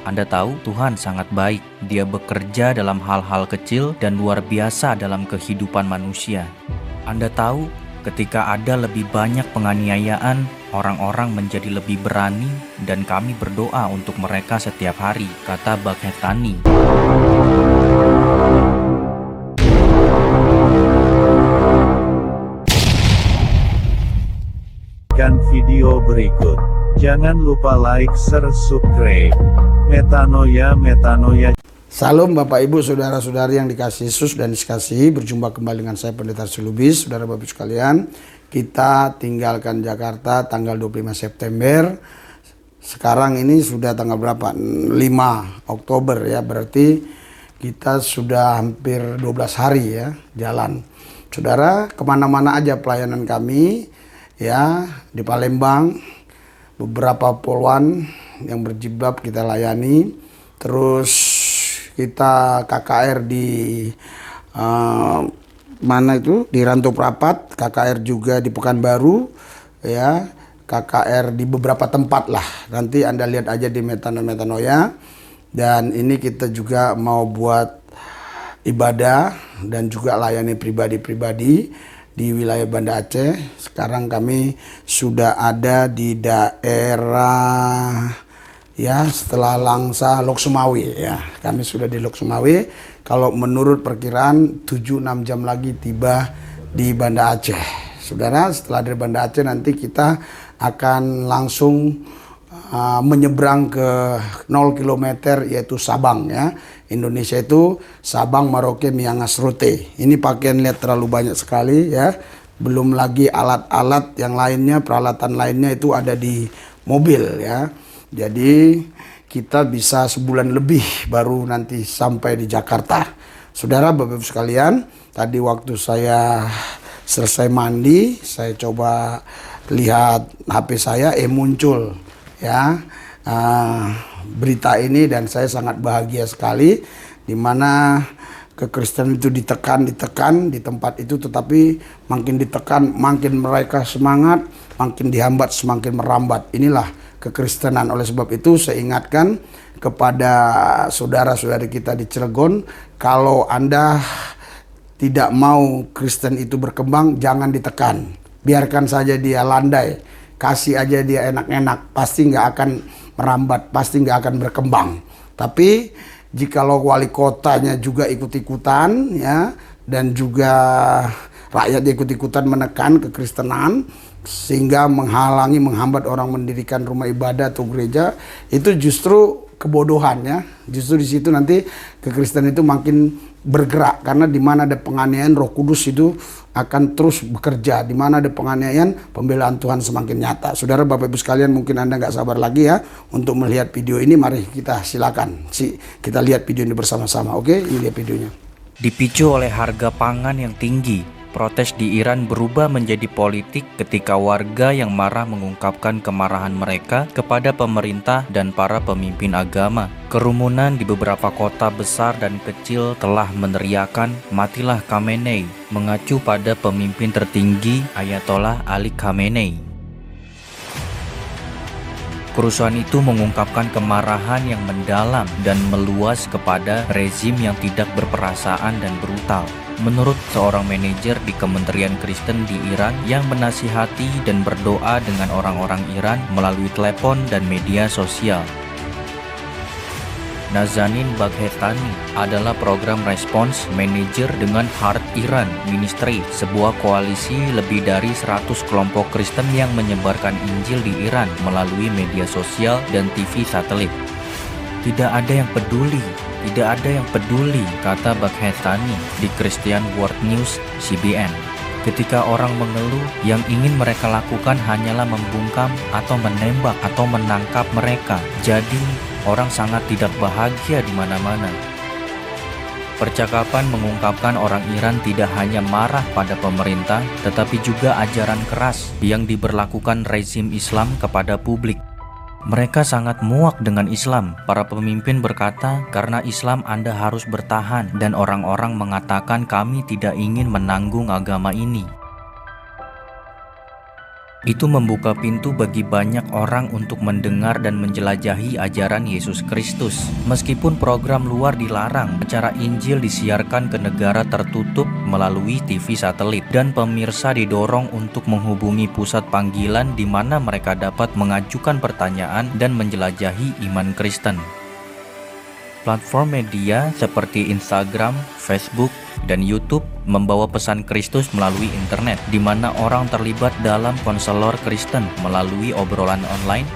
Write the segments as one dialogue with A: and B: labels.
A: Anda tahu Tuhan sangat baik. Dia bekerja dalam hal-hal kecil dan luar biasa dalam kehidupan manusia. Anda tahu ketika ada lebih banyak penganiayaan, orang-orang menjadi lebih berani dan kami berdoa untuk mereka setiap hari, kata Baghetani.
B: Video berikut. Jangan lupa like, share, subscribe. Metanoia.
C: Salam Bapak Ibu, saudara-saudari yang dikasihi Yesus dan dikasihi. Berjumpa kembali dengan saya Pendeta Lubis. Saudara Bapak Ibu sekalian, kita tinggalkan Jakarta tanggal 25 September. Sekarang ini sudah tanggal berapa? 5 Oktober ya. Berarti kita sudah hampir 12 hari ya jalan. Saudara, kemana-mana aja pelayanan kami ya, di Palembang, beberapa poluan yang berjilbab kita layani. Terus kita KKR di mana itu, di Rantau Prapat, KKR juga di Pekanbaru ya, KKR di beberapa tempat lah. Nanti Anda lihat aja di Metanoia. Dan ini kita juga mau buat ibadah dan juga layani pribadi-pribadi di wilayah Banda Aceh. Sekarang kami sudah ada di daerah ya, setelah Langsa Lok Sumawe ya. Kami sudah di Lok Sumawe. Kalau menurut perkiraan 7-6 jam lagi tiba di Banda Aceh. Saudara, setelah dari Banda Aceh nanti kita akan langsung menyeberang ke 0 km yaitu Sabang ya. Indonesia itu Sabang, Merauke, Miangas, Rute. Ini pakaian lihat terlalu banyak sekali ya. Belum lagi alat-alat yang lainnya, peralatan lainnya itu ada di mobil ya. Jadi kita bisa sebulan lebih baru nanti sampai di Jakarta. Saudara Bapak Ibu sekalian, tadi waktu saya selesai mandi, saya coba lihat HP saya, muncul ya berita ini, dan saya sangat bahagia sekali, di mana kekristenan itu ditekan di tempat itu, tetapi makin ditekan makin mereka semangat, makin dihambat semakin merambat. Inilah kekristenan. Oleh sebab itu saya ingatkan kepada saudara-saudari kita di Cilegon, kalau Anda tidak mau Kristen itu berkembang, jangan ditekan, biarkan saja dia landai. Kasih aja dia enak-enak, pasti nggak akan merambat, pasti nggak akan berkembang. Tapi jikalau wali kotanya juga ikut-ikutan ya, dan juga rakyat ikut-ikutan menekan kekristenan sehingga menghambat orang mendirikan rumah ibadah atau gereja, itu justru kebodohan ya. Justru di situ nanti kekristenan itu makin bergerak, karena di mana ada penganiayaan, Roh Kudus itu akan terus bekerja. Di mana ada penganiayaan, pembelaan Tuhan semakin nyata. Saudara Bapak Ibu sekalian, mungkin Anda nggak sabar lagi ya untuk melihat video ini. Mari kita silakan kita lihat video ini bersama-sama. Oke, ini dia videonya.
A: Dipicu oleh harga pangan yang tinggi, protes di Iran berubah menjadi politik ketika warga yang marah mengungkapkan kemarahan mereka kepada pemerintah dan para pemimpin agama. Kerumunan di beberapa kota besar dan kecil telah meneriakan "Matilah Khamenei", mengacu pada pemimpin tertinggi Ayatollah Ali Khamenei. Kerusuhan itu mengungkapkan kemarahan yang mendalam dan meluas kepada rezim yang tidak berperasaan dan brutal. Menurut seorang manajer di Kementerian Kristen di Iran yang menasihati dan berdoa dengan orang-orang Iran melalui telepon dan media sosial, Nazanin Baghetani adalah program respons manager dengan Heart Iran Ministry, sebuah koalisi lebih dari 100 kelompok Kristen yang menyebarkan Injil di Iran melalui media sosial dan TV satelit. Tidak ada yang peduli, kata Baghetani di Christian World News CBN. Ketika orang mengeluh, yang ingin mereka lakukan hanyalah membungkam atau menembak atau menangkap mereka. Jadi, orang sangat tidak bahagia di mana-mana. Percakapan mengungkapkan orang Iran tidak hanya marah pada pemerintah, tetapi juga ajaran keras yang diberlakukan rezim Islam kepada publik. Mereka sangat muak dengan Islam. Para pemimpin berkata, karena Islam Anda harus bertahan, dan orang-orang mengatakan kami tidak ingin menanggung agama ini. Itu membuka pintu bagi banyak orang untuk mendengar dan menjelajahi ajaran Yesus Kristus. Meskipun program luar dilarang, acara Injil disiarkan ke negara tertutup melalui TV satelit, dan pemirsa didorong untuk menghubungi pusat panggilan di mana mereka dapat mengajukan pertanyaan dan menjelajahi iman Kristen. Platform media seperti Instagram, Facebook, dan YouTube membawa pesan Kristus melalui internet, di mana orang terlibat dalam konselor Kristen melalui obrolan online,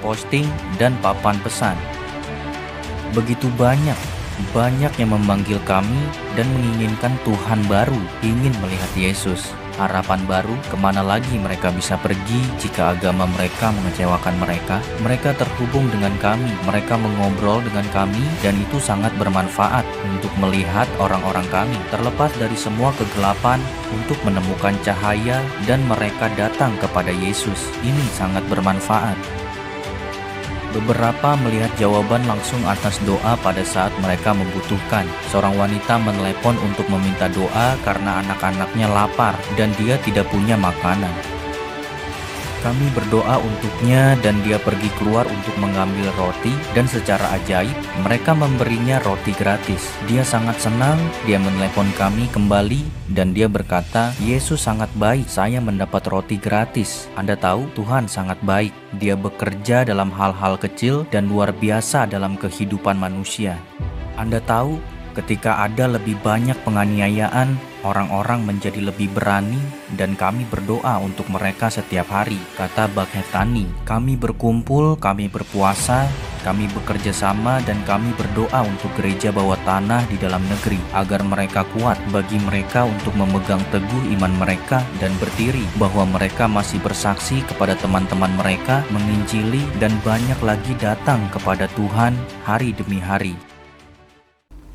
A: posting, dan papan pesan. Begitu banyak yang memanggil kami dan menginginkan Tuhan baru, ingin melihat Yesus. Harapan baru, kemana lagi mereka bisa pergi jika agama mereka mengecewakan mereka? Mereka terhubung dengan kami, mereka mengobrol dengan kami, dan itu sangat bermanfaat untuk melihat orang-orang kami terlepas dari semua kegelapan untuk menemukan cahaya, dan mereka datang kepada Yesus. Ini sangat bermanfaat. Beberapa melihat jawaban langsung atas doa pada saat mereka membutuhkan. Seorang wanita menelepon untuk meminta doa karena anak-anaknya lapar dan dia tidak punya makanan. Kami berdoa untuknya dan dia pergi keluar untuk mengambil roti, dan secara ajaib mereka memberinya roti gratis. Dia sangat senang, dia menelepon kami kembali dan dia berkata, "Yesus sangat baik, saya mendapat roti gratis." Anda tahu, Tuhan sangat baik. Dia bekerja dalam hal-hal kecil dan luar biasa dalam kehidupan manusia. Anda tahu, ketika ada lebih banyak penganiayaan, orang-orang menjadi lebih berani, dan kami berdoa untuk mereka setiap hari, kata Bhakhetani. Kami berkumpul, kami berpuasa, kami bekerja sama, dan kami berdoa untuk gereja bawah tanah di dalam negeri, agar mereka kuat, bagi mereka untuk memegang teguh iman mereka dan berdiri, bahwa mereka masih bersaksi kepada teman-teman mereka, menginjili, dan banyak lagi datang kepada Tuhan hari demi hari.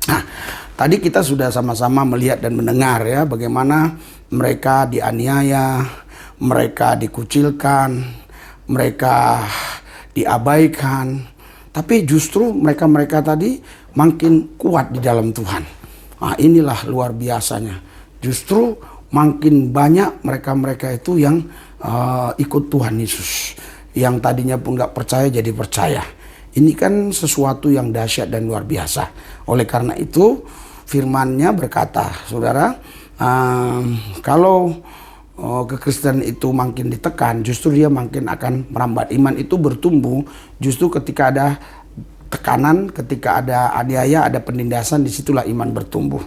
C: Nah, tadi kita sudah sama-sama melihat dan mendengar ya bagaimana mereka dianiaya, mereka dikucilkan, mereka diabaikan, tapi justru mereka tadi makin kuat di dalam Tuhan. Nah, inilah luar biasanya. Justru makin banyak mereka itu yang ikut Tuhan Yesus, yang tadinya pun gak percaya jadi percaya. Ini kan sesuatu yang dahsyat dan luar biasa. Oleh karena itu firman-Nya berkata, saudara, kalau kekristenan itu makin ditekan, justru dia makin akan merambat. Iman itu bertumbuh justru ketika ada tekanan, ketika ada aniaya, ada penindasan, disitulah iman bertumbuh.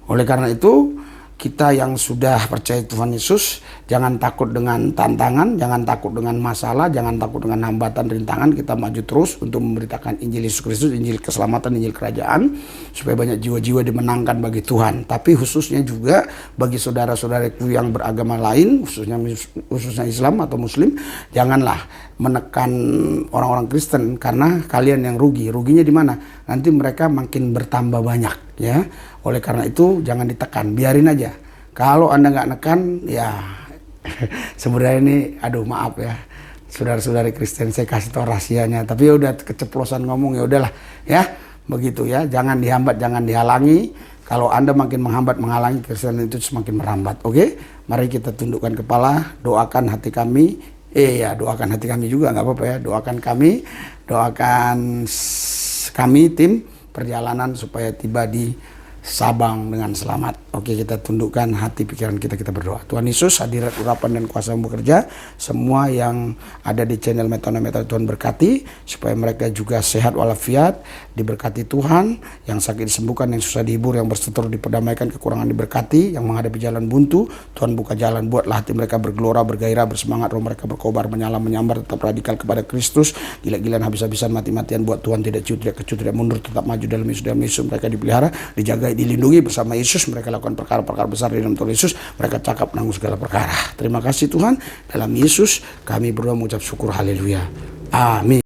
C: Oleh karena itu, kita yang sudah percaya Tuhan Yesus, jangan takut dengan tantangan, jangan takut dengan masalah, jangan takut dengan hambatan, rintangan. Kita maju terus untuk memberitakan Injil Yesus Kristus, Injil keselamatan, Injil kerajaan, supaya banyak jiwa-jiwa dimenangkan bagi Tuhan. Tapi khususnya juga bagi saudara-saudaraku yang beragama lain, khususnya Islam atau Muslim, janganlah menekan orang-orang Kristen, karena kalian yang rugi. Ruginya di mana? Nanti mereka makin bertambah banyak, ya. Oleh karena itu jangan ditekan, biarin aja. Kalau Anda nggak nekan, ya sebenarnya ini, aduh maaf ya, saudara-saudari Kristen, saya kasih tau rahasianya. Tapi ya udah keceplosan ngomong, ya udahlah, ya begitu ya. Jangan dihambat, jangan dihalangi. Kalau Anda makin menghambat, menghalangi, Kristen itu semakin merambat. Oke, mari kita tundukkan kepala, doakan hati kami. Doakan hati kami juga, nggak apa-apa ya. Doakan kami, doakan kami tim perjalanan supaya tiba di Sabang dengan selamat. Oke, kita tundukkan hati pikiran kita berdoa. Tuhan Yesus, hadirat urapan dan kuasa bekerja. Semua yang ada di channel Metanoia Tuhan berkati, supaya mereka juga sehat walafiat, diberkati Tuhan. Yang sakit disembuhkan, yang susah dihibur, yang berseteru diperdamaikan, kekurangan diberkati, yang menghadapi jalan buntu, Tuhan buka jalan. Buatlah hati mereka bergelora, bergairah, bersemangat, roh mereka berkobar, menyala, menyambar, tetap radikal kepada Kristus. Gila-gilaan, habis-habisan, mati-matian buat Tuhan, tidak ciut, tidak kecut, tidak mundur, tetap maju dalam Yesus. Dalam Yesus mereka dipelihara, dijaga, dilindungi bersama Yesus. Mereka lakukan perkara-perkara besar di dalam Tuhan Yesus. Mereka cakap menanggung segala perkara. Terima kasih Tuhan. Dalam Yesus kami berdoa mengucap syukur. Haleluya. Amin.